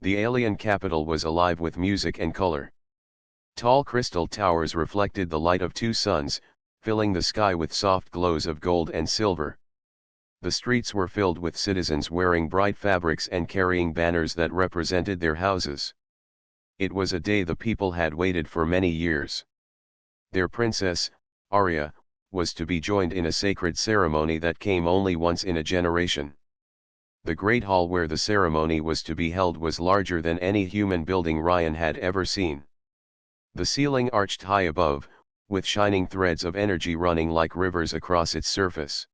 The alien capital was alive with music and color. Tall crystal towers reflected the light of two suns, filling the sky with soft glows of gold and silver. The streets were filled with citizens wearing bright fabrics and carrying banners that represented their houses. It was a day the people had waited for many years. Their princess, Arya, was to be joined in a sacred ceremony that came only once in a generation. The great hall where the ceremony was to be held was larger than any human building Ryan had ever seen. The ceiling arched high above, with shining threads of energy running like rivers across its surface.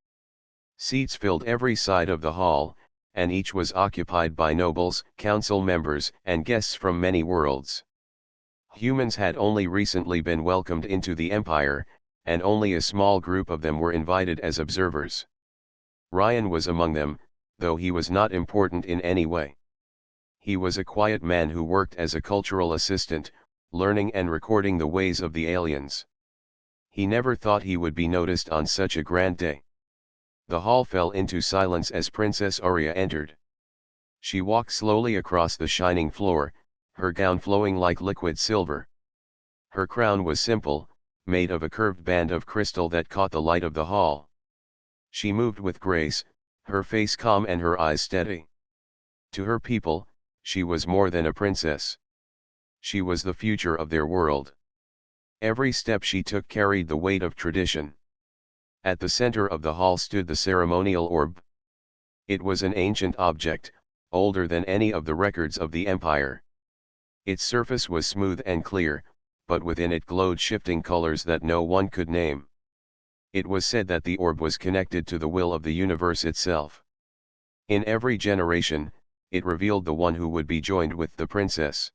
Seats filled every side of the hall, and each was occupied by nobles, council members, and guests from many worlds. Humans had only recently been welcomed into the Empire, and only a small group of them were invited as observers. Ryan was among them, though he was not important in any way. He was a quiet man who worked as a cultural assistant, learning and recording the ways of the aliens. He never thought he would be noticed on such a grand day. The hall fell into silence as Princess Arya entered. She walked slowly across the shining floor, her gown flowing like liquid silver. Her crown was simple, made of a curved band of crystal that caught the light of the hall. She moved with grace, her face calm and her eyes steady. To her people, she was more than a princess. She was the future of their world. Every step she took carried the weight of tradition. At the center of the hall stood the ceremonial orb. It was an ancient object, older than any of the records of the Empire. Its surface was smooth and clear, but within it glowed shifting colors that no one could name. It was said that the orb was connected to the will of the universe itself. In every generation, it revealed the one who would be joined with the princess.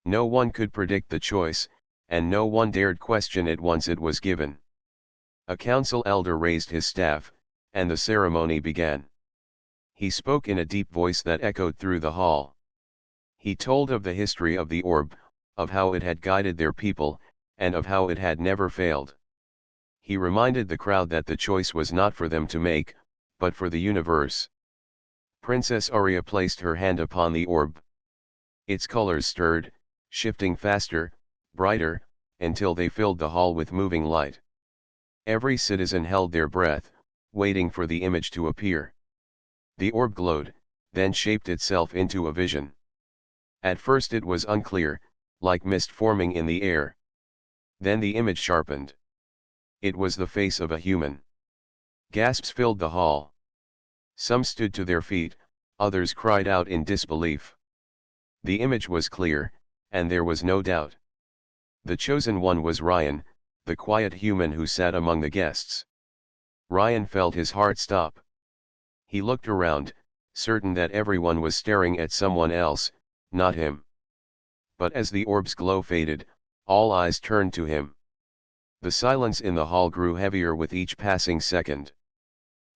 No one could predict the choice, and no one dared question it once it was given. A council elder raised his staff, and the ceremony began. He spoke in a deep voice that echoed through the hall. He told of the history of the orb, of how it had guided their people, and of how it had never failed. He reminded the crowd that the choice was not for them to make, but for the universe. Princess Arya placed her hand upon the orb. Its colors stirred, shifting faster, brighter, until they filled the hall with moving light. Every citizen held their breath, waiting for the image to appear. The orb glowed, then shaped itself into a vision. At first it was unclear, like mist forming in the air. Then the image sharpened. It was the face of a human. Gasps filled the hall. Some stood to their feet, others cried out in disbelief. The image was clear, and there was no doubt. The chosen one was Ryan, the quiet human who sat among the guests. Ryan felt his heart stop. He looked around, certain that everyone was staring at someone else, not him. But as the orb's glow faded, all eyes turned to him. The silence in the hall grew heavier with each passing second.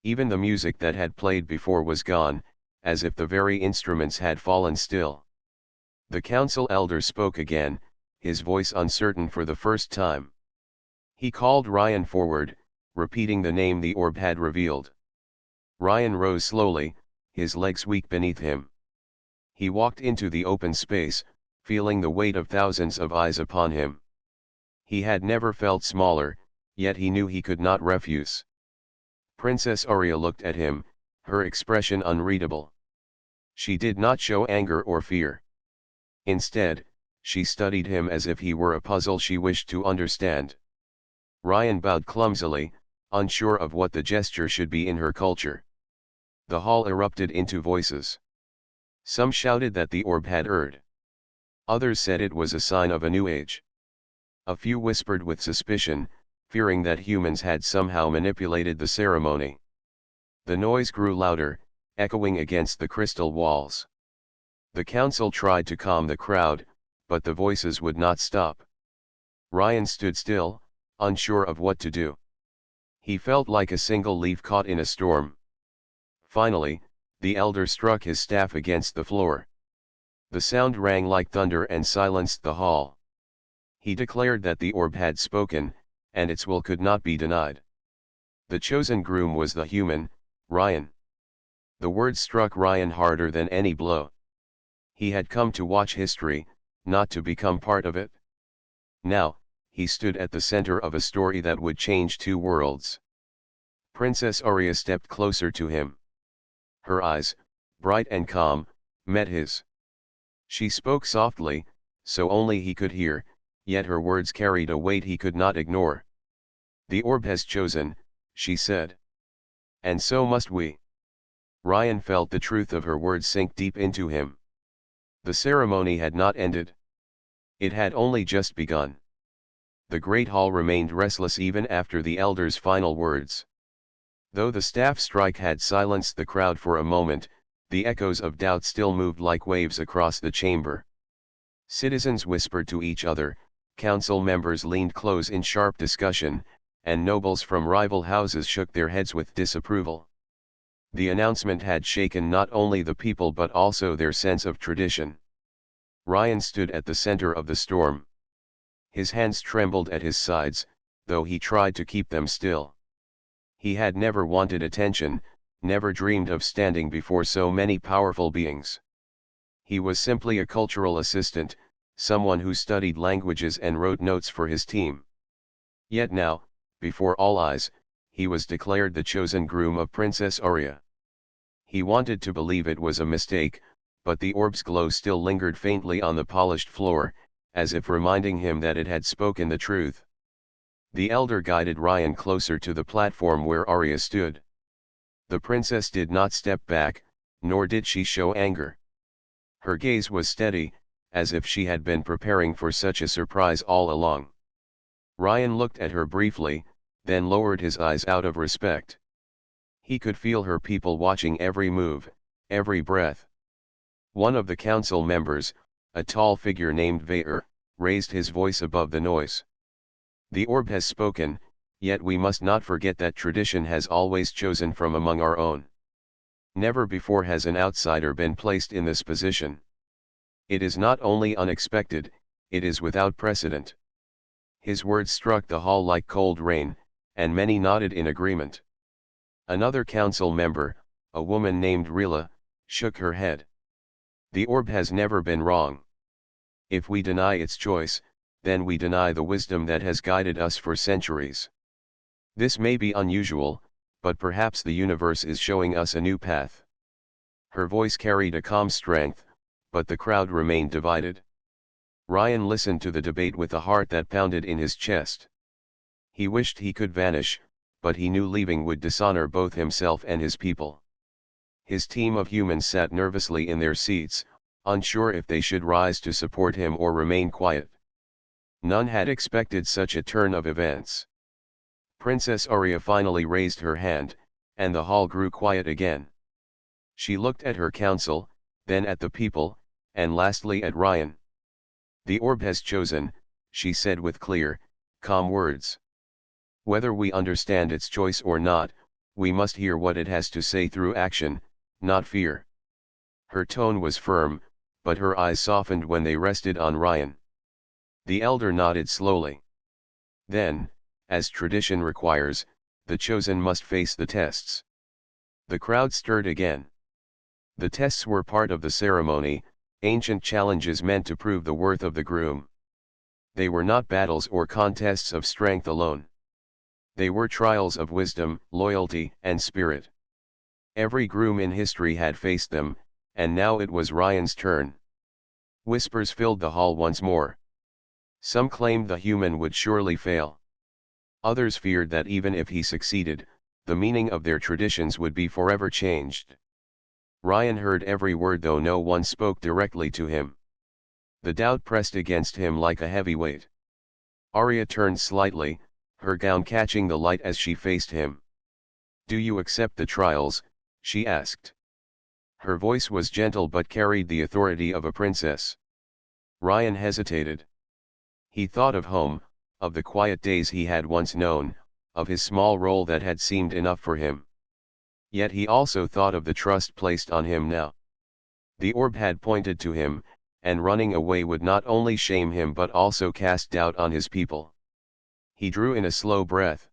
Even the music that had played before was gone, as if the very instruments had fallen still. The council elder spoke again, his voice uncertain for the first time. He called Ryan forward, repeating the name the orb had revealed. Ryan rose slowly, his legs weak beneath him. He walked into the open space, feeling the weight of thousands of eyes upon him. He had never felt smaller, yet he knew he could not refuse. Princess Arya looked at him, her expression unreadable. She did not show anger or fear. Instead, she studied him as if he were a puzzle she wished to understand. Ryan bowed clumsily, unsure of what the gesture should be in her culture. The hall erupted into voices. Some shouted that the orb had erred. Others said it was a sign of a new age. A few whispered with suspicion, fearing that humans had somehow manipulated the ceremony. The noise grew louder, echoing against the crystal walls. The council tried to calm the crowd, but the voices would not stop. Ryan stood still, unsure of what to do. He felt like a single leaf caught in a storm. Finally, the elder struck his staff against the floor. The sound rang like thunder and silenced the hall. He declared that the orb had spoken, and its will could not be denied. The chosen groom was the human, Ryan. The words struck Ryan harder than any blow. He had come to watch history, not to become part of it. Now, he stood at the center of a story that would change two worlds. Princess Arya stepped closer to him. Her eyes, bright and calm, met his. She spoke softly, so only he could hear, yet her words carried a weight he could not ignore. "The orb has chosen," she said. "And so must we." Ryan felt the truth of her words sink deep into him. The ceremony had not ended. It had only just begun. The great hall remained restless even after the elder's final words. Though the staff strike had silenced the crowd for a moment, the echoes of doubt still moved like waves across the chamber. Citizens whispered to each other, council members leaned close in sharp discussion, and nobles from rival houses shook their heads with disapproval. The announcement had shaken not only the people but also their sense of tradition. Ryan stood at the center of the storm. His hands trembled at his sides, though he tried to keep them still. He had never wanted attention, never dreamed of standing before so many powerful beings. He was simply a cultural assistant, someone who studied languages and wrote notes for his team. Yet now, before all eyes, he was declared the chosen groom of Princess Arya. He wanted to believe it was a mistake, but the orb's glow still lingered faintly on the polished floor, as if reminding him that it had spoken the truth. The elder guided Ryan closer to the platform where Arya stood. The princess did not step back, nor did she show anger. Her gaze was steady, as if she had been preparing for such a surprise all along. Ryan looked at her briefly, then lowered his eyes out of respect. He could feel her people watching every move, every breath. One of the council members, a tall figure named Vaer, raised his voice above the noise. "The orb has spoken, yet we must not forget that tradition has always chosen from among our own. Never before has an outsider been placed in this position. It is not only unexpected, it is without precedent." His words struck the hall like cold rain, and many nodded in agreement. Another council member, a woman named Rila, shook her head. "The orb has never been wrong. If we deny its choice, then we deny the wisdom that has guided us for centuries. This may be unusual, but perhaps the universe is showing us a new path." Her voice carried a calm strength, but the crowd remained divided. Ryan listened to the debate with a heart that pounded in his chest. He wished he could vanish, but he knew leaving would dishonor both himself and his people. His team of humans sat nervously in their seats, unsure if they should rise to support him or remain quiet. None had expected such a turn of events. Princess Arya finally raised her hand, and the hall grew quiet again. She looked at her council, then at the people, and lastly at Ryan. "The orb has chosen," she said with clear, calm words. "Whether we understand its choice or not, we must hear what it has to say through action, not fear." Her tone was firm, but her eyes softened when they rested on Ryan. The elder nodded slowly. "Then, as tradition requires, the chosen must face the tests." The crowd stirred again. The tests were part of the ceremony, ancient challenges meant to prove the worth of the groom. They were not battles or contests of strength alone. They were trials of wisdom, loyalty, and spirit. Every groom in history had faced them, and now it was Ryan's turn. Whispers filled the hall once more. Some claimed the human would surely fail. Others feared that even if he succeeded, the meaning of their traditions would be forever changed. Ryan heard every word though no one spoke directly to him. The doubt pressed against him like a heavy weight. Arya turned slightly, her gown catching the light as she faced him. "Do you accept the trials?" she asked. Her voice was gentle but carried the authority of a princess. Ryan hesitated. He thought of home, of the quiet days he had once known, of his small role that had seemed enough for him. Yet he also thought of the trust placed on him now. The orb had pointed to him, and running away would not only shame him but also cast doubt on his people. He drew in a slow breath.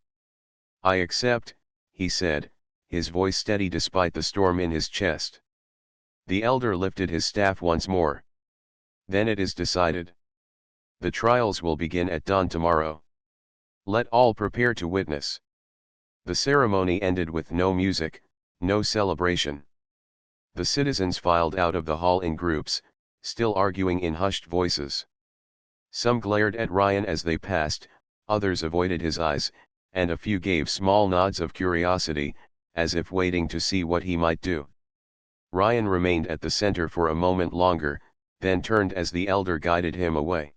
"I accept," he said, his voice steady despite the storm in his chest. The elder lifted his staff once more. Then it is decided. The trials will begin at dawn tomorrow. Let all prepare to witness. The ceremony ended with no music, no celebration. The citizens filed out of the hall in groups, still arguing in hushed voices. Some glared at Ryan as they passed, others avoided his eyes, and a few gave small nods of curiosity, as if waiting to see what he might do. Ryan remained at the center for a moment longer, then turned as the elder guided him away.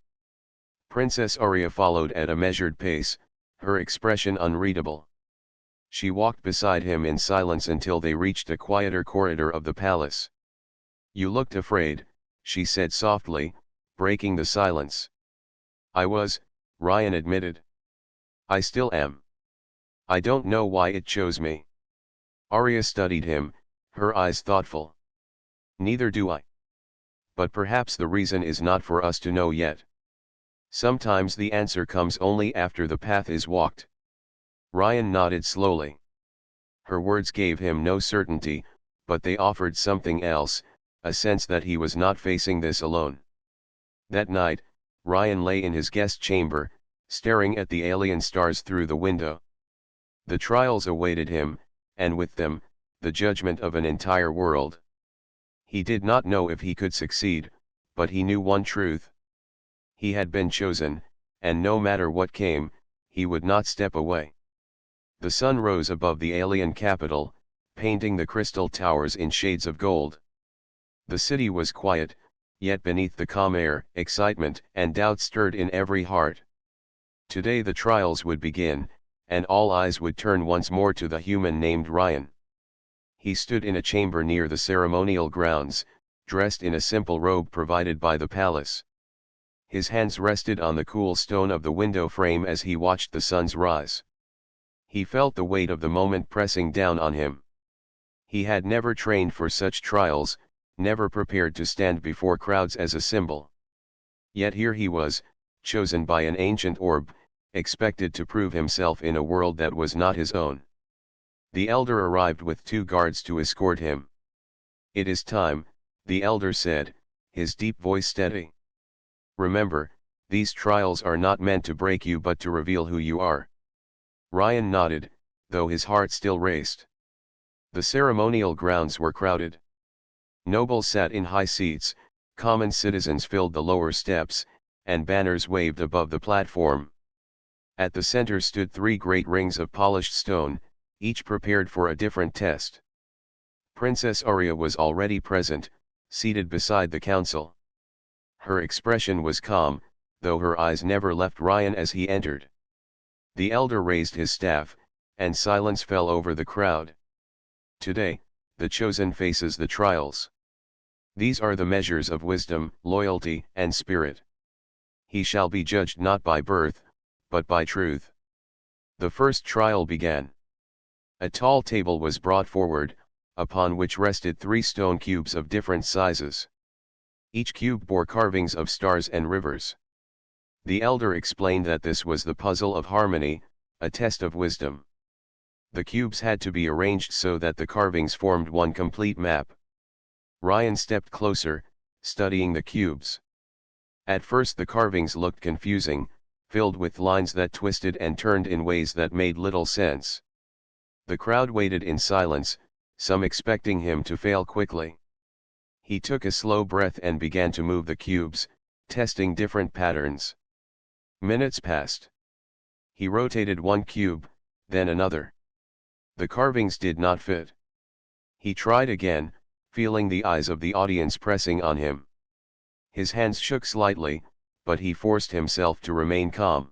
Princess Arya followed at a measured pace, her expression unreadable. She walked beside him in silence until they reached a quieter corridor of the palace. "You looked afraid," she said softly, breaking the silence. "I was," Ryan admitted. "I still am. I don't know why it chose me." Arya studied him, her eyes thoughtful. "Neither do I. But perhaps the reason is not for us to know yet. Sometimes the answer comes only after the path is walked." Ryan nodded slowly. Her words gave him no certainty, but they offered something else, a sense that he was not facing this alone. That night, Ryan lay in his guest chamber, staring at the alien stars through the window. The trials awaited him, and with them, the judgment of an entire world. He did not know if he could succeed, but he knew one truth. He had been chosen, and no matter what came, he would not step away. The sun rose above the alien capital, painting the crystal towers in shades of gold. The city was quiet, yet beneath the calm air, excitement and doubt stirred in every heart. Today the trials would begin, and all eyes would turn once more to the human named Ryan. He stood in a chamber near the ceremonial grounds, dressed in a simple robe provided by the palace. His hands rested on the cool stone of the window frame as he watched the sun's rise. He felt the weight of the moment pressing down on him. He had never trained for such trials, never prepared to stand before crowds as a symbol. Yet here he was, chosen by an ancient orb, expected to prove himself in a world that was not his own. The elder arrived with 2 guards to escort him. "It is time," the elder said, his deep voice steady. "Remember, these trials are not meant to break you but to reveal who you are." Ryan nodded, though his heart still raced. The ceremonial grounds were crowded. Nobles sat in high seats, common citizens filled the lower steps, and banners waved above the platform. At the center stood 3 great rings of polished stone, each prepared for a different test. Princess Arya was already present, seated beside the council. Her expression was calm, though her eyes never left Ryan as he entered. The elder raised his staff, and silence fell over the crowd. Today, the chosen faces the trials. These are the measures of wisdom, loyalty, and spirit. He shall be judged not by birth, but by truth. The first trial began. A tall table was brought forward, upon which rested 3 stone cubes of different sizes. Each cube bore carvings of stars and rivers. The elder explained that this was the puzzle of harmony, a test of wisdom. The cubes had to be arranged so that the carvings formed one complete map. Ryan stepped closer, studying the cubes. At first the carvings looked confusing, filled with lines that twisted and turned in ways that made little sense. The crowd waited in silence, some expecting him to fail quickly. He took a slow breath and began to move the cubes, testing different patterns. Minutes passed. He rotated one cube, then another. The carvings did not fit. He tried again, feeling the eyes of the audience pressing on him. His hands shook slightly, but he forced himself to remain calm.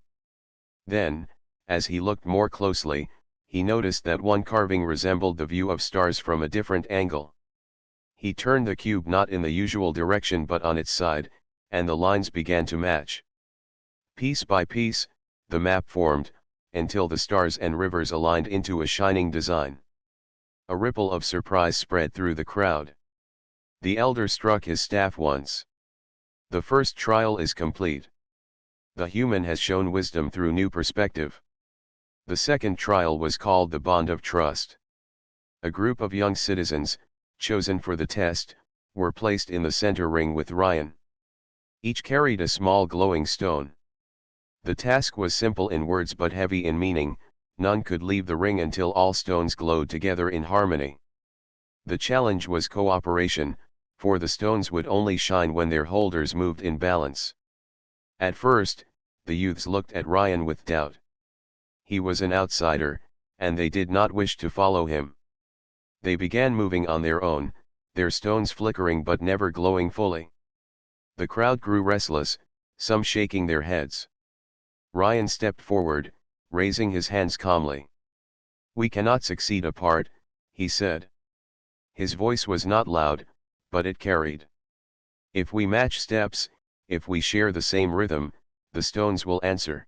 Then, as he looked more closely, he noticed that one carving resembled the view of stars from a different angle. He turned the cube not in the usual direction but on its side, and the lines began to match. Piece by piece, the map formed, until the stars and rivers aligned into a shining design. A ripple of surprise spread through the crowd. The elder struck his staff once. "The first trial is complete. The human has shown wisdom through new perspective." The second trial was called the Bond of Trust. A group of young citizens, chosen for the test, were placed in the center ring with Ryan. Each carried a small glowing stone. The task was simple in words but heavy in meaning. None could leave the ring until all stones glowed together in harmony. The challenge was cooperation, for the stones would only shine when their holders moved in balance. At first, the youths looked at Ryan with doubt. He was an outsider, and they did not wish to follow him. They began moving on their own, their stones flickering but never glowing fully. The crowd grew restless, some shaking their heads. Ryan stepped forward, raising his hands calmly. "We cannot succeed apart," he said. His voice was not loud, but it carried. "If we match steps, if we share the same rhythm, the stones will answer."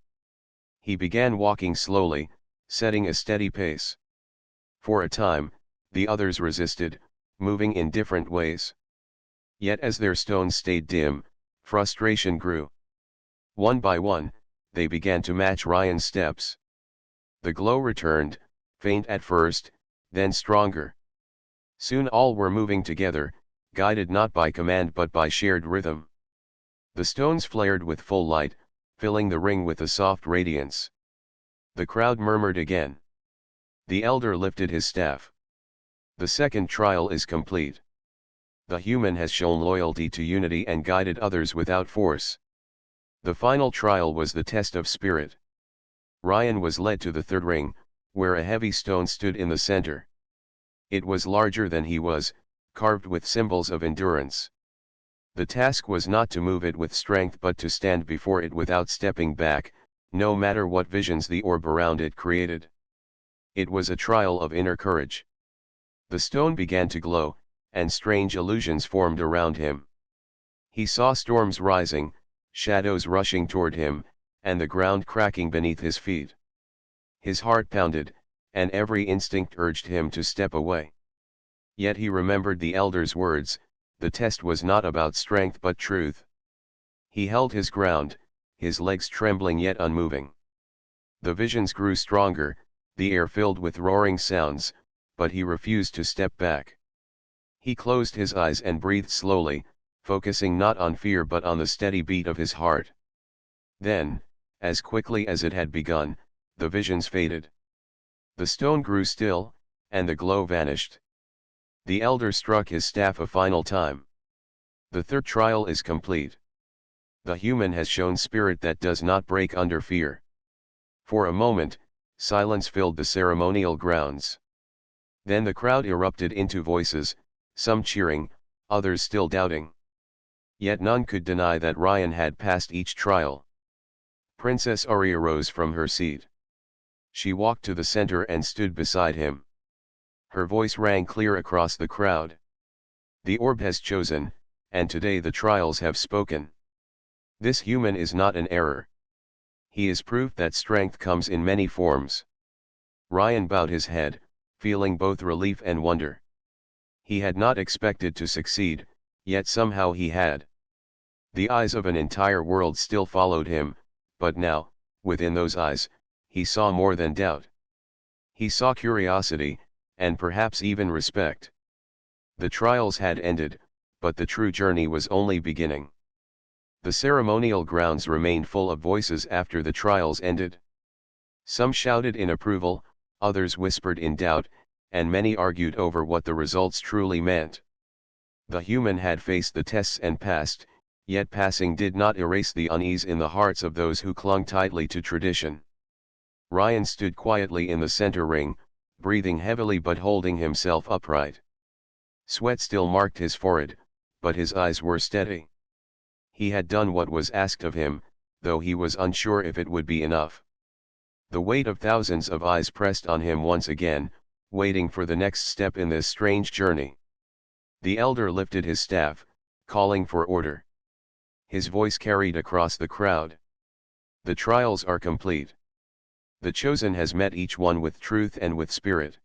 He began walking slowly, setting a steady pace. For a time, the others resisted, moving in different ways. Yet as their stones stayed dim, frustration grew. One by one, they began to match Ryan's steps. The glow returned, faint at first, then stronger. Soon all were moving together, guided not by command but by shared rhythm. The stones flared with full light, filling the ring with a soft radiance. The crowd murmured again. The elder lifted his staff. "The second trial is complete. The human has shown loyalty to unity and guided others without force." The final trial was the test of spirit. Ryan was led to the third ring, where a heavy stone stood in the center. It was larger than he was, carved with symbols of endurance. The task was not to move it with strength but to stand before it without stepping back, no matter what visions the orb around it created. It was a trial of inner courage. The stone began to glow, and strange illusions formed around him. He saw storms rising, shadows rushing toward him, and the ground cracking beneath his feet. His heart pounded, and every instinct urged him to step away. Yet he remembered the elder's words, the test was not about strength but truth. He held his ground, his legs trembling yet unmoving. The visions grew stronger, the air filled with roaring sounds, but he refused to step back. He closed his eyes and breathed slowly, focusing not on fear but on the steady beat of his heart. Then, as quickly as it had begun, the visions faded. The stone grew still, and the glow vanished. The elder struck his staff a final time. "The third trial is complete. The human has shown spirit that does not break under fear." For a moment, silence filled the ceremonial grounds. Then the crowd erupted into voices, some cheering, others still doubting. Yet none could deny that Ryan had passed each trial. Princess Ari rose from her seat. She walked to the center and stood beside him. Her voice rang clear across the crowd. "The orb has chosen, and today the trials have spoken. This human is not an error. He is proof that strength comes in many forms." Ryan bowed his head, feeling both relief and wonder. He had not expected to succeed, yet somehow he had. The eyes of an entire world still followed him, but now, within those eyes, he saw more than doubt. He saw curiosity, and perhaps even respect. The trials had ended, but the true journey was only beginning. The ceremonial grounds remained full of voices after the trials ended. Some shouted in approval, others whispered in doubt, and many argued over what the results truly meant. The human had faced the tests and passed, yet passing did not erase the unease in the hearts of those who clung tightly to tradition. Ryan stood quietly in the center ring, breathing heavily but holding himself upright. Sweat still marked his forehead, but his eyes were steady. He had done what was asked of him, though he was unsure if it would be enough. The weight of thousands of eyes pressed on him once again, waiting for the next step in this strange journey. The elder lifted his staff, calling for order. His voice carried across the crowd. "The trials are complete. The chosen has met each one with truth and with spirit.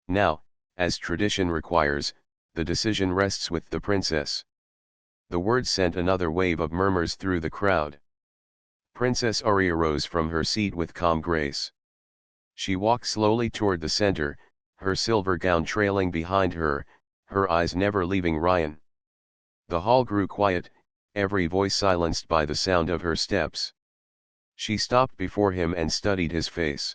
Now, as tradition requires, the decision rests with the princess." The words sent another wave of murmurs through the crowd. Princess Ari arose from her seat with calm grace. She walked slowly toward the center, her silver gown trailing behind her, her eyes never leaving Ryan. The hall grew quiet, every voice silenced by the sound of her steps. She stopped before him and studied his face.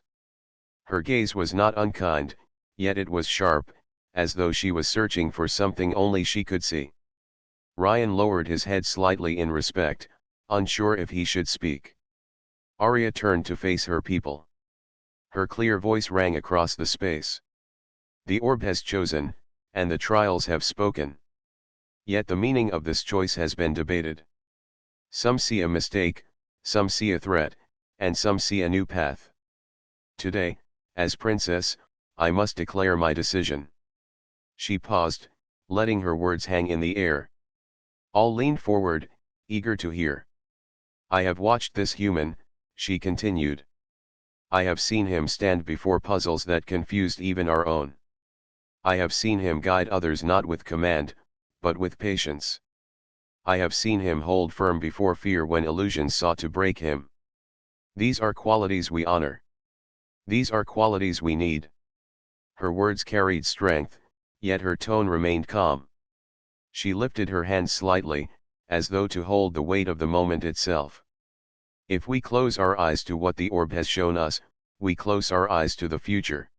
Her gaze was not unkind, yet it was sharp, as though she was searching for something only she could see. Ryan lowered his head slightly in respect, unsure if he should speak. Arya turned to face her people. Her clear voice rang across the space. The orb has chosen, and the trials have spoken. Yet the meaning of this choice has been debated. Some see a mistake, some see a threat, and some see a new path. Today, as princess, I must declare my decision. She paused, letting her words hang in the air. All leaned forward, eager to hear. I have watched this human, she continued. I have seen him stand before puzzles that confused even our own. I have seen him guide others not with command, but with patience. I have seen him hold firm before fear when illusions sought to break him. These are qualities we honor. These are qualities we need. Her words carried strength, yet her tone remained calm. She lifted her hands slightly, as though to hold the weight of the moment itself. If we close our eyes to what the orb has shown us, we close our eyes to the future.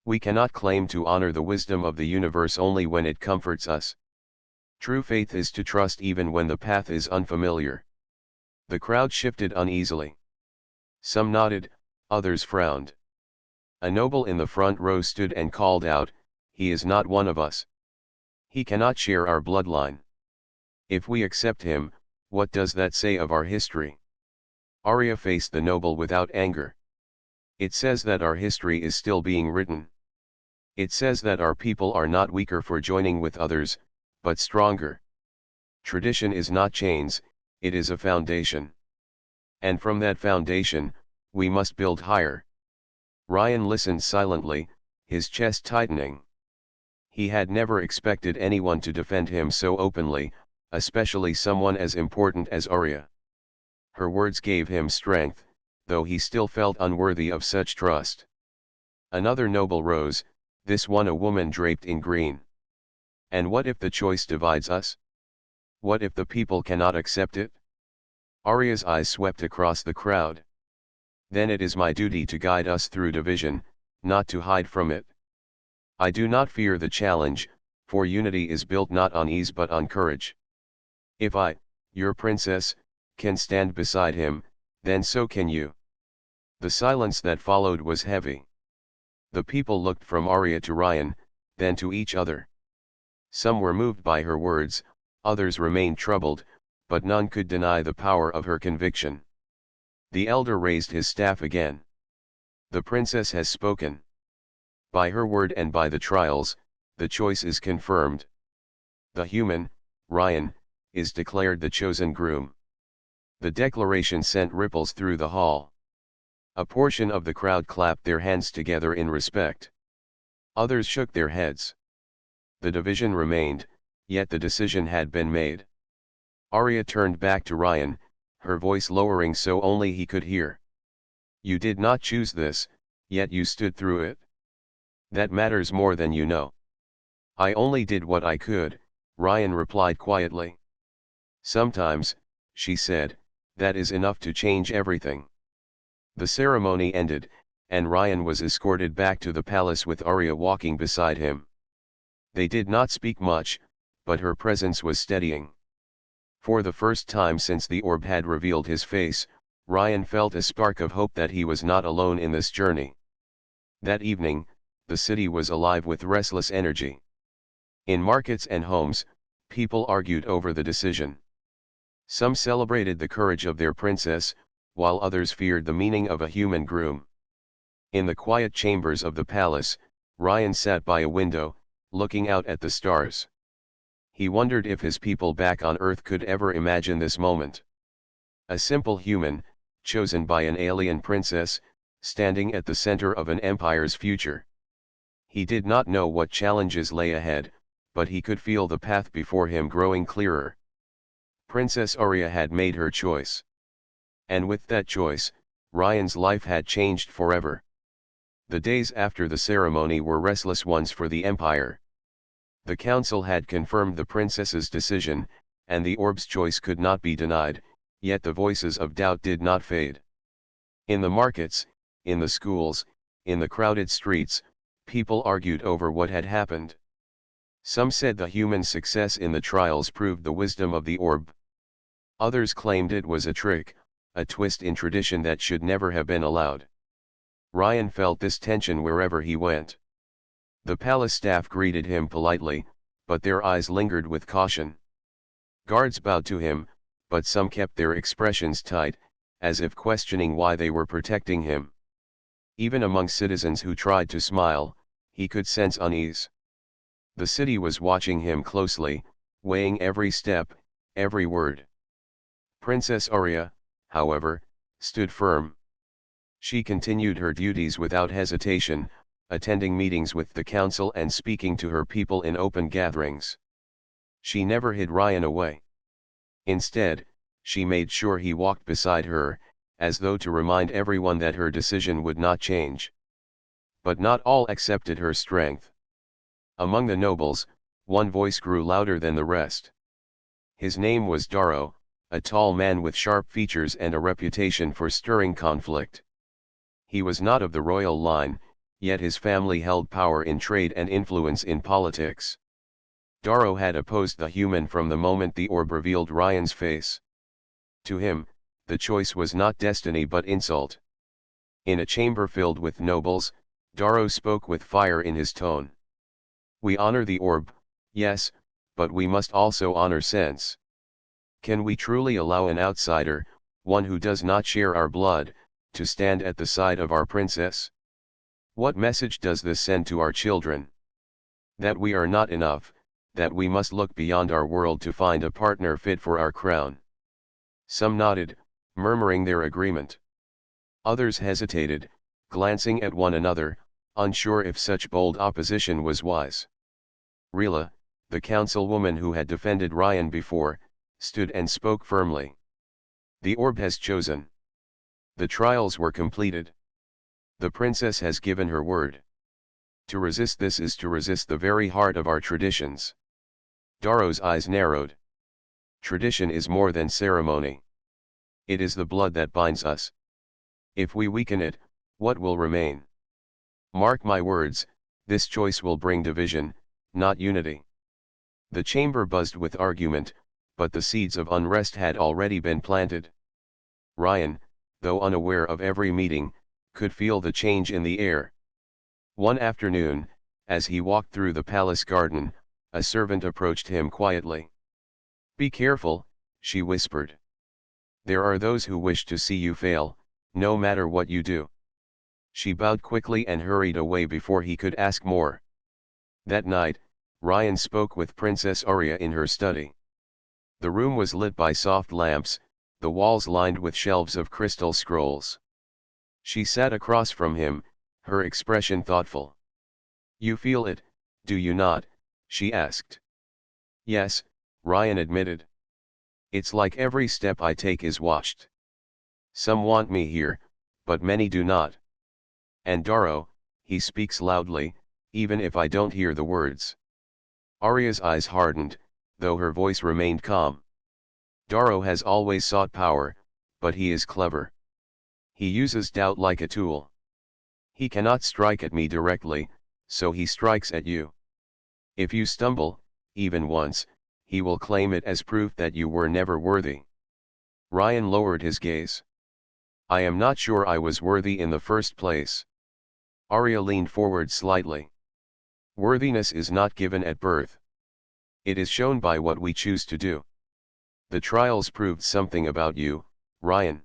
We cannot claim to honor the wisdom of the universe only when it comforts us. True faith is to trust even when the path is unfamiliar. The crowd shifted uneasily. Some nodded, others frowned. A noble in the front row stood and called out, "He is not one of us. He cannot share our bloodline. If we accept him, what does that say of our history?" Arya faced the noble without anger. It says that our history is still being written. It says that our people are not weaker for joining with others, but stronger. Tradition is not chains, it is a foundation. And from that foundation, we must build higher. Ryan listened silently, his chest tightening. He had never expected anyone to defend him so openly, especially someone as important as Arya. Her words gave him strength, though he still felt unworthy of such trust. Another noble rose, this one a woman draped in green. And what if the choice divides us? What if the people cannot accept it? Arya's eyes swept across the crowd. Then it is my duty to guide us through division, not to hide from it. I do not fear the challenge, for unity is built not on ease but on courage. If I, your princess, can stand beside him, then so can you. The silence that followed was heavy. The people looked from Arya to Ryan, then to each other. Some were moved by her words, others remained troubled, but none could deny the power of her conviction. The elder raised his staff again. The princess has spoken. By her word and by the trials, the choice is confirmed. The human, Ryan, is declared the chosen groom. The declaration sent ripples through the hall. A portion of the crowd clapped their hands together in respect. Others shook their heads. The division remained, yet the decision had been made. Arya turned back to Ryan, her voice lowering so only he could hear. You did not choose this, yet you stood through it. That matters more than you know. I only did what I could, Ryan replied quietly. Sometimes, she said, that is enough to change everything. The ceremony ended, and Ryan was escorted back to the palace with Arya walking beside him. They did not speak much, but her presence was steadying. For the first time since the orb had revealed his face, Ryan felt a spark of hope that he was not alone in this journey. That evening, the city was alive with restless energy. In markets and homes, people argued over the decision. Some celebrated the courage of their princess, while others feared the meaning of a human groom. In the quiet chambers of the palace, Ryan sat by a window, looking out at the stars. He wondered if his people back on Earth could ever imagine this moment. A simple human, chosen by an alien princess, standing at the center of an empire's future. He did not know what challenges lay ahead, but he could feel the path before him growing clearer. Princess Arya had made her choice. And with that choice, Ryan's life had changed forever. The days after the ceremony were restless ones for the Empire. The council had confirmed the princess's decision, and the orb's choice could not be denied, yet the voices of doubt did not fade. In the markets, in the schools, in the crowded streets, people argued over what had happened. Some said the human success in the trials proved the wisdom of the orb. Others claimed it was a trick, a twist in tradition that should never have been allowed. Ryan felt this tension wherever he went. The palace staff greeted him politely, but their eyes lingered with caution. Guards bowed to him, but some kept their expressions tight, as if questioning why they were protecting him. Even among citizens who tried to smile, he could sense unease. The city was watching him closely, weighing every step, every word. Princess Arya, however, stood firm. She continued her duties without hesitation, attending meetings with the council and speaking to her people in open gatherings. She never hid Ryan away. Instead, she made sure he walked beside her, as though to remind everyone that her decision would not change. But not all accepted her strength. Among the nobles, one voice grew louder than the rest. His name was Darrow, a tall man with sharp features and a reputation for stirring conflict. He was not of the royal line, yet his family held power in trade and influence in politics. Darrow had opposed the human from the moment the orb revealed Ryan's face. To him, the choice was not destiny but insult. In a chamber filled with nobles, Darrow spoke with fire in his tone. We honor the orb, yes, but we must also honor sense. Can we truly allow an outsider, one who does not share our blood, to stand at the side of our princess? What message does this send to our children? That we are not enough, that we must look beyond our world to find a partner fit for our crown. Some nodded, murmuring their agreement. Others hesitated, glancing at one another, unsure if such bold opposition was wise. Rila, the councilwoman who had defended Ryan before, stood and spoke firmly. The orb has chosen. The trials were completed. The princess has given her word. To resist this is to resist the very heart of our traditions. Darrow's eyes narrowed. Tradition is more than ceremony. It is the blood that binds us. If we weaken it, what will remain? Mark my words, this choice will bring division, not unity. The chamber buzzed with argument, but the seeds of unrest had already been planted. Ryan, though unaware of every meeting, could feel the change in the air. One afternoon, as he walked through the palace garden, a servant approached him quietly. Be careful, she whispered. There are those who wish to see you fail, no matter what you do. She bowed quickly and hurried away before he could ask more. That night, Ryan spoke with Princess Arya in her study. The room was lit by soft lamps, the walls lined with shelves of crystal scrolls. She sat across from him, her expression thoughtful. You feel it, do you not? She asked. Yes, Ryan admitted. It's like every step I take is watched. Some want me here, but many do not. And Darrow, he speaks loudly, even if I don't hear the words. Arya's eyes hardened, though her voice remained calm. Darrow has always sought power, but he is clever. He uses doubt like a tool. He cannot strike at me directly, so he strikes at you. If you stumble, even once, he will claim it as proof that you were never worthy. Ryan lowered his gaze. I am not sure I was worthy in the first place. Arya leaned forward slightly. Worthiness is not given at birth. It is shown by what we choose to do. The trials proved something about you, Ryan.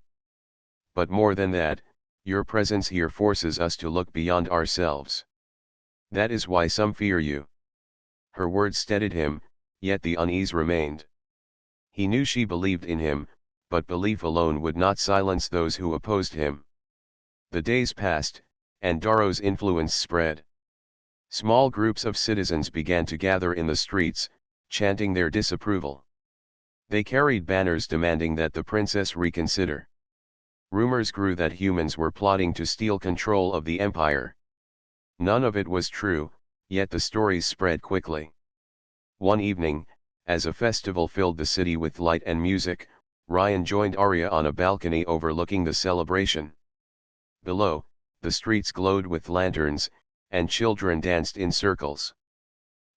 But more than that, your presence here forces us to look beyond ourselves. That is why some fear you. Her words steadied him, yet the unease remained. He knew she believed in him, but belief alone would not silence those who opposed him. The days passed, and Darrow's influence spread. Small groups of citizens began to gather in the streets, chanting their disapproval. They carried banners demanding that the princess reconsider. Rumors grew that humans were plotting to steal control of the empire. None of it was true, yet the stories spread quickly. One evening, as a festival filled the city with light and music, Ryan joined Arya on a balcony overlooking the celebration. Below, the streets glowed with lanterns, and children danced in circles.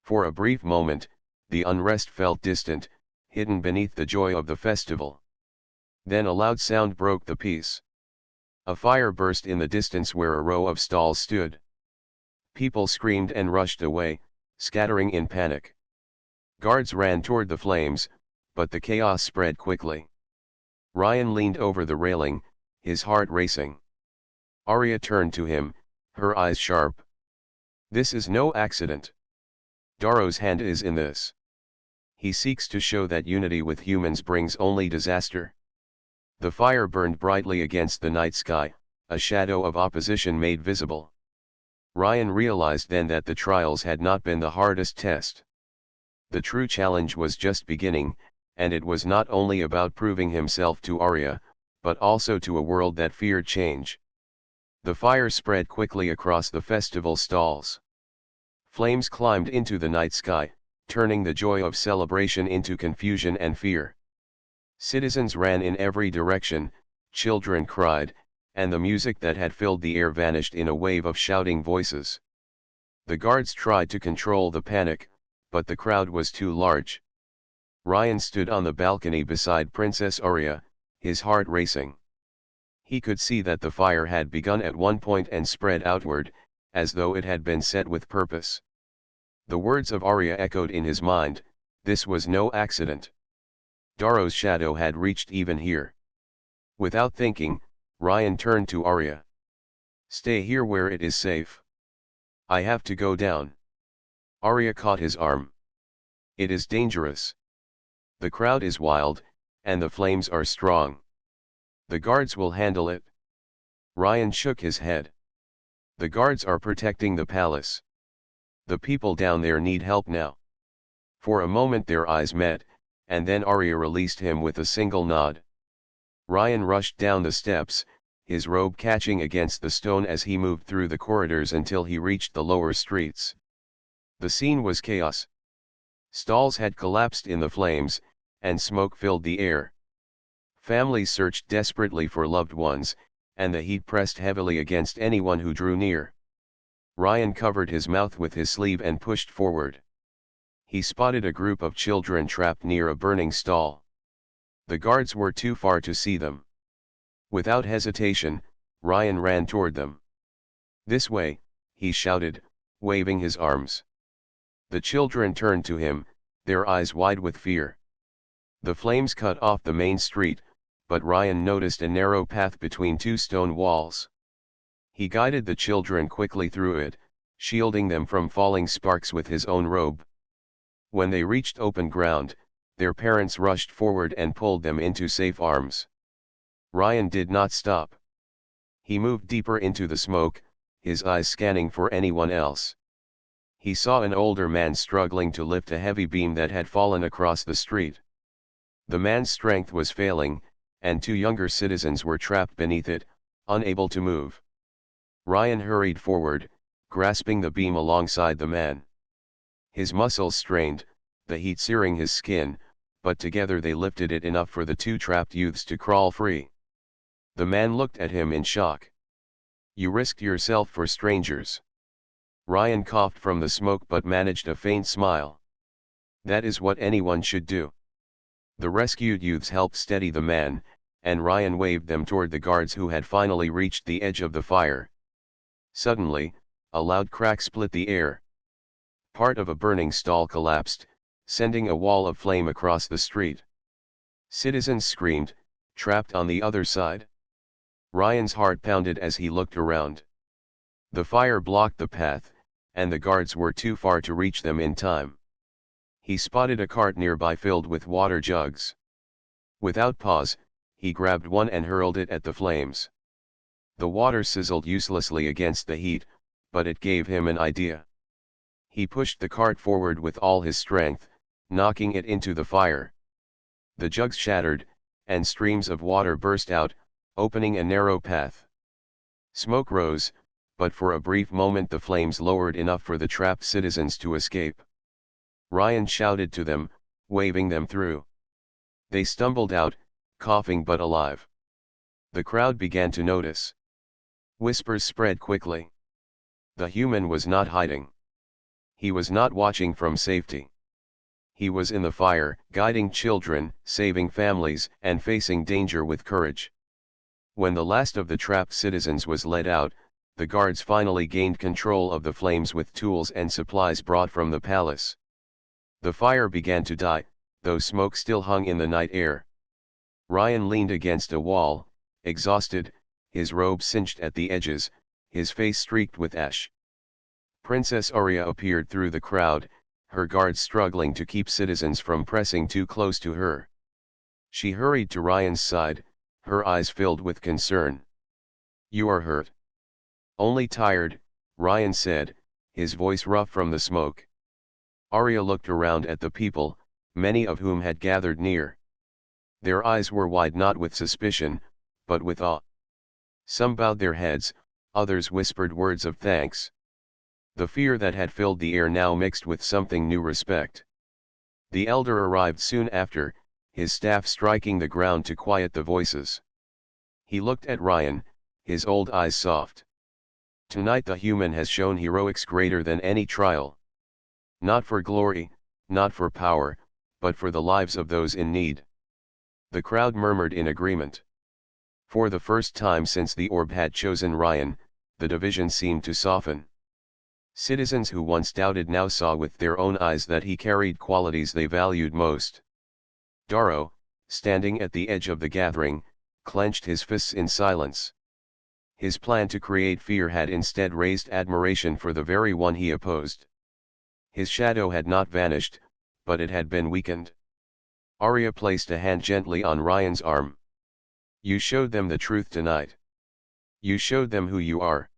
For a brief moment, the unrest felt distant, hidden beneath the joy of the festival. Then a loud sound broke the peace. A fire burst in the distance where a row of stalls stood. People screamed and rushed away, scattering in panic. Guards ran toward the flames, but the chaos spread quickly. Ryan leaned over the railing, his heart racing. Arya turned to him, her eyes sharp. "This is no accident. Darrow's hand is in this. He seeks to show that unity with humans brings only disaster." The fire burned brightly against the night sky, a shadow of opposition made visible. Ryan realized then that the trials had not been the hardest test. The true challenge was just beginning, and it was not only about proving himself to Arya, but also to a world that feared change. The fire spread quickly across the festival stalls. Flames climbed into the night sky, turning the joy of celebration into confusion and fear. Citizens ran in every direction, children cried, and the music that had filled the air vanished in a wave of shouting voices. The guards tried to control the panic, but the crowd was too large. Ryan stood on the balcony beside Princess Arya, his heart racing. He could see that the fire had begun at one point and spread outward, as though it had been set with purpose. The words of Arya echoed in his mind, "This was no accident. Darrow's shadow had reached even here." Without thinking, Ryan turned to Arya. "Stay here where it is safe. I have to go down." Arya caught his arm. "It is dangerous. The crowd is wild, and the flames are strong. The guards will handle it." Ryan shook his head. "The guards are protecting the palace. The people down there need help now." For a moment their eyes met, and then Arya released him with a single nod. Ryan rushed down the steps, his robe catching against the stone as he moved through the corridors until he reached the lower streets. The scene was chaos. Stalls had collapsed in the flames, and smoke filled the air. Families searched desperately for loved ones, and the heat pressed heavily against anyone who drew near. Ryan covered his mouth with his sleeve and pushed forward. He spotted a group of children trapped near a burning stall. The guards were too far to see them. Without hesitation, Ryan ran toward them. "This way," he shouted, waving his arms. The children turned to him, their eyes wide with fear. The flames cut off the main street, but Ryan noticed a narrow path between two stone walls. He guided the children quickly through it, shielding them from falling sparks with his own robe. When they reached open ground, their parents rushed forward and pulled them into safe arms. Ryan did not stop. He moved deeper into the smoke, his eyes scanning for anyone else. He saw an older man struggling to lift a heavy beam that had fallen across the street. The man's strength was failing, and two younger citizens were trapped beneath it, unable to move. Ryan hurried forward, grasping the beam alongside the man. His muscles strained, the heat searing his skin, but together they lifted it enough for the two trapped youths to crawl free. The man looked at him in shock. "You risked yourself for strangers." Ryan coughed from the smoke but managed a faint smile. "That is what anyone should do." The rescued youths helped steady the man, and Ryan waved them toward the guards who had finally reached the edge of the fire. Suddenly, a loud crack split the air. Part of a burning stall collapsed, sending a wall of flame across the street. Citizens screamed, trapped on the other side. Ryan's heart pounded as he looked around. The fire blocked the path, and the guards were too far to reach them in time. He spotted a cart nearby filled with water jugs. Without pause, he grabbed one and hurled it at the flames. The water sizzled uselessly against the heat, but it gave him an idea. He pushed the cart forward with all his strength, knocking it into the fire. The jugs shattered, and streams of water burst out, opening a narrow path. Smoke rose, but for a brief moment the flames lowered enough for the trapped citizens to escape. Ryan shouted to them, waving them through. They stumbled out, coughing but alive. The crowd began to notice. Whispers spread quickly. The human was not hiding. He was not watching from safety. He was in the fire, guiding children, saving families, and facing danger with courage. When the last of the trapped citizens was let out, the guards finally gained control of the flames with tools and supplies brought from the palace. The fire began to die, though smoke still hung in the night air. Ryan leaned against a wall, exhausted, his robe cinched at the edges, his face streaked with ash. Princess Arya appeared through the crowd, her guards struggling to keep citizens from pressing too close to her. She hurried to Ryan's side, her eyes filled with concern. "You are hurt?" "Only tired," Ryan said, his voice rough from the smoke. Arya looked around at the people, many of whom had gathered near. Their eyes were wide not with suspicion, but with awe. Some bowed their heads, others whispered words of thanks. The fear that had filled the air now mixed with something new respect. The elder arrived soon after, his staff striking the ground to quiet the voices. He looked at Ryan, his old eyes soft. "Tonight the human has shown heroics greater than any trial. Not for glory, not for power, but for the lives of those in need." The crowd murmured in agreement. For the first time since the orb had chosen Ryan, the division seemed to soften. Citizens who once doubted now saw with their own eyes that he carried qualities they valued most. Darrow, standing at the edge of the gathering, clenched his fists in silence. His plan to create fear had instead raised admiration for the very one he opposed. His shadow had not vanished, but it had been weakened. Arya placed a hand gently on Ryan's arm. "You showed them the truth tonight. You showed them who you are."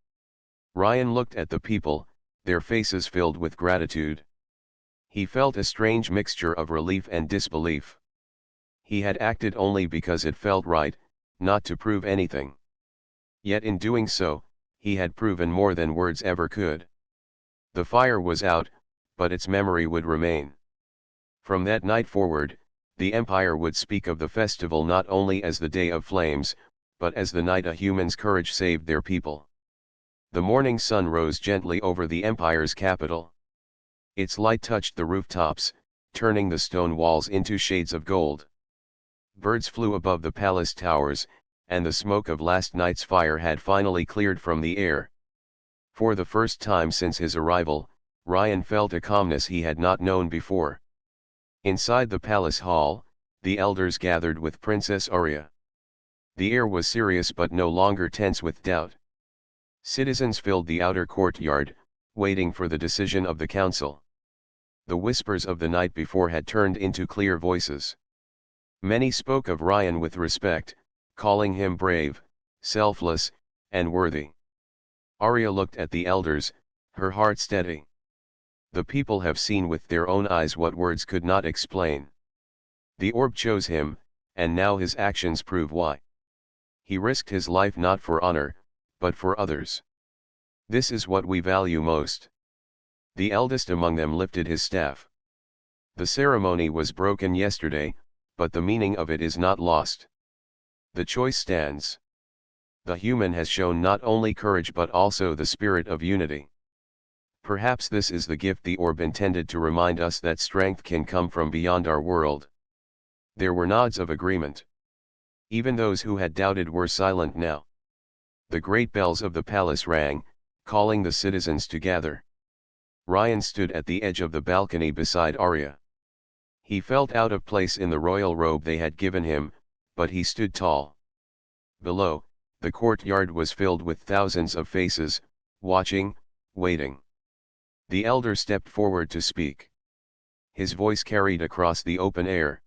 Ryan looked at the people, their faces filled with gratitude. He felt a strange mixture of relief and disbelief. He had acted only because it felt right, not to prove anything. Yet in doing so, he had proven more than words ever could. The fire was out, but its memory would remain. From that night forward, the Empire would speak of the festival not only as the Day of Flames, but as the night a human's courage saved their people. The morning sun rose gently over the Empire's capital. Its light touched the rooftops, turning the stone walls into shades of gold. Birds flew above the palace towers, and the smoke of last night's fire had finally cleared from the air. For the first time since his arrival, Ryan felt a calmness he had not known before. Inside the palace hall, the elders gathered with Princess Arya. The air was serious but no longer tense with doubt. Citizens filled the outer courtyard, waiting for the decision of the council. The whispers of the night before had turned into clear voices. Many spoke of Ryan with respect, calling him brave, selfless, and worthy. Arya looked at the elders, her heart steady. The people have seen with their own eyes what words could not explain. The orb chose him, and now his actions prove why. He risked his life not for honor, but for others. This is what we value most. The eldest among them lifted his staff. The ceremony was broken yesterday, but the meaning of it is not lost. The choice stands. The human has shown not only courage but also the spirit of unity. Perhaps this is the gift the orb intended to remind us that strength can come from beyond our world. There were nods of agreement. Even those who had doubted were silent now. The great bells of the palace rang, calling the citizens to gather. Ryan stood at the edge of the balcony beside Arya. He felt out of place in the royal robe they had given him, but he stood tall. Below, the courtyard was filled with thousands of faces, watching, waiting. The elder stepped forward to speak. His voice carried across the open air.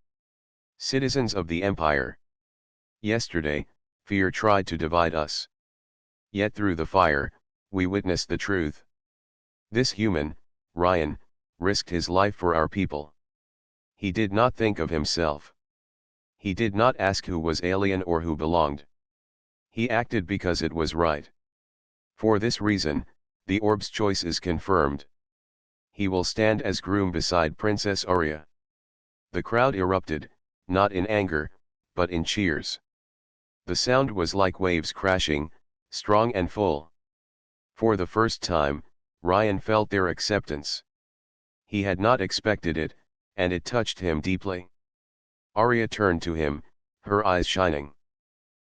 "Citizens of the Empire. Yesterday, fear tried to divide us. Yet through the fire, we witnessed the truth. This human, Ryan, risked his life for our people. He did not think of himself. He did not ask who was alien or who belonged. He acted because it was right. For this reason, the orb's choice is confirmed. He will stand as groom beside Princess Arya. The crowd erupted, not in anger, but in cheers. The sound was like waves crashing, strong and full. For the first time, Ryan felt their acceptance. He had not expected it, and it touched him deeply. Arya turned to him, her eyes shining.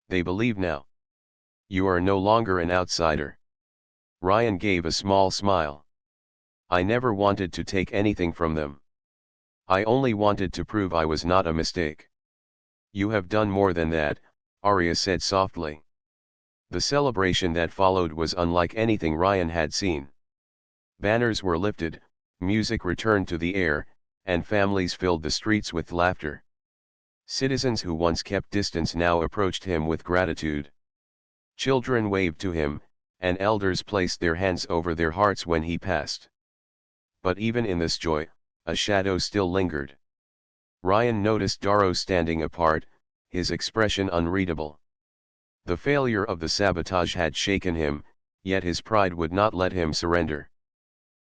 They believe now. You are no longer an outsider. Ryan gave a small smile. I never wanted to take anything from them. I only wanted to prove I was not a mistake. You have done more than that, Arya said softly. The celebration that followed was unlike anything Ryan had seen. Banners were lifted, music returned to the air, and families filled the streets with laughter. Citizens who once kept distance now approached him with gratitude. Children waved to him, and elders placed their hands over their hearts when he passed. But even in this joy, a shadow still lingered. Ryan noticed Darrow standing apart, his expression unreadable. The failure of the sabotage had shaken him, yet his pride would not let him surrender.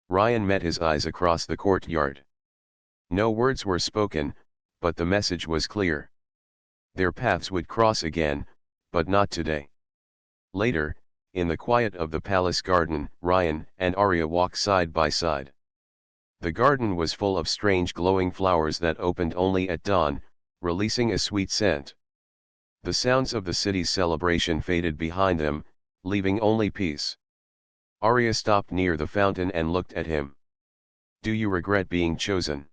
Ryan met his eyes across the courtyard. No words were spoken, but the message was clear. Their paths would cross again, but not today. Later, in the quiet of the palace garden, Ryan and Arya walked side by side. The garden was full of strange glowing flowers that opened only at dawn, releasing a sweet scent. The sounds of the city's celebration faded behind them, leaving only peace. Arya stopped near the fountain and looked at him. Do you regret being chosen?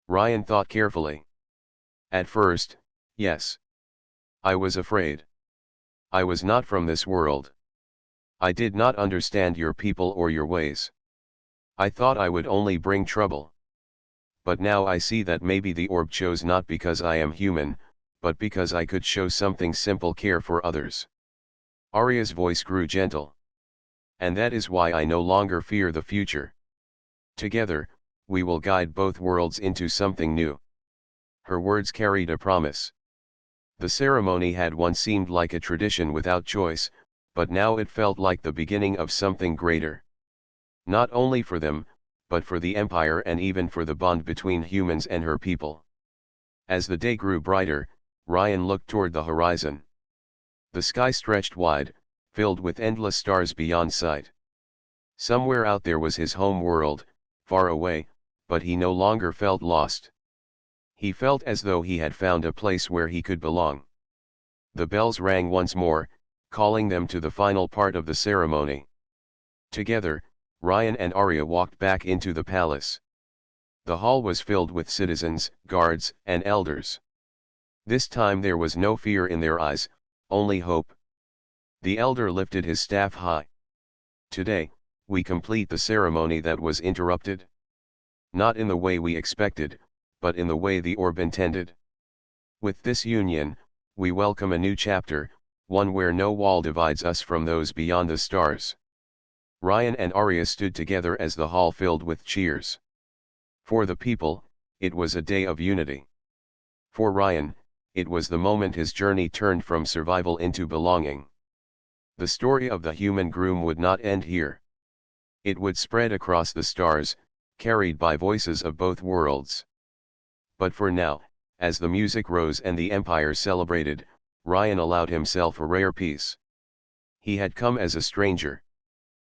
Ryan thought carefully. At first, yes. I was afraid. I was not from this world. I did not understand your people or your ways. I thought I would only bring trouble. But now I see that maybe the orb chose not because I am human, but because I could show something simple care for others. Arya's voice grew gentle. And that is why I no longer fear the future. Together, we will guide both worlds into something new. Her words carried a promise. The ceremony had once seemed like a tradition without choice, but now it felt like the beginning of something greater. Not only for them, but for the Empire and even for the bond between humans and her people. As the day grew brighter, Ryan looked toward the horizon. The sky stretched wide, filled with endless stars beyond sight. Somewhere out there was his home world, far away, but he no longer felt lost. He felt as though he had found a place where he could belong. The bells rang once more, calling them to the final part of the ceremony. Together, Ryan and Arya walked back into the palace. The hall was filled with citizens, guards, and elders. This time there was no fear in their eyes, only hope. The elder lifted his staff high. Today, we complete the ceremony that was interrupted. Not in the way we expected, but in the way the orb intended. With this union, we welcome a new chapter, one where no wall divides us from those beyond the stars. Ryan and Arya stood together as the hall filled with cheers. For the people, it was a day of unity. For Ryan, it was the moment his journey turned from survival into belonging. The story of the human groom would not end here. It would spread across the stars, carried by voices of both worlds. But for now, as the music rose and the Empire celebrated, Ryan allowed himself a rare peace. He had come as a stranger.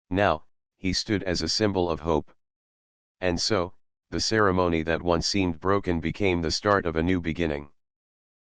Now, he stood as a symbol of hope. And so, the ceremony that once seemed broken became the start of a new beginning.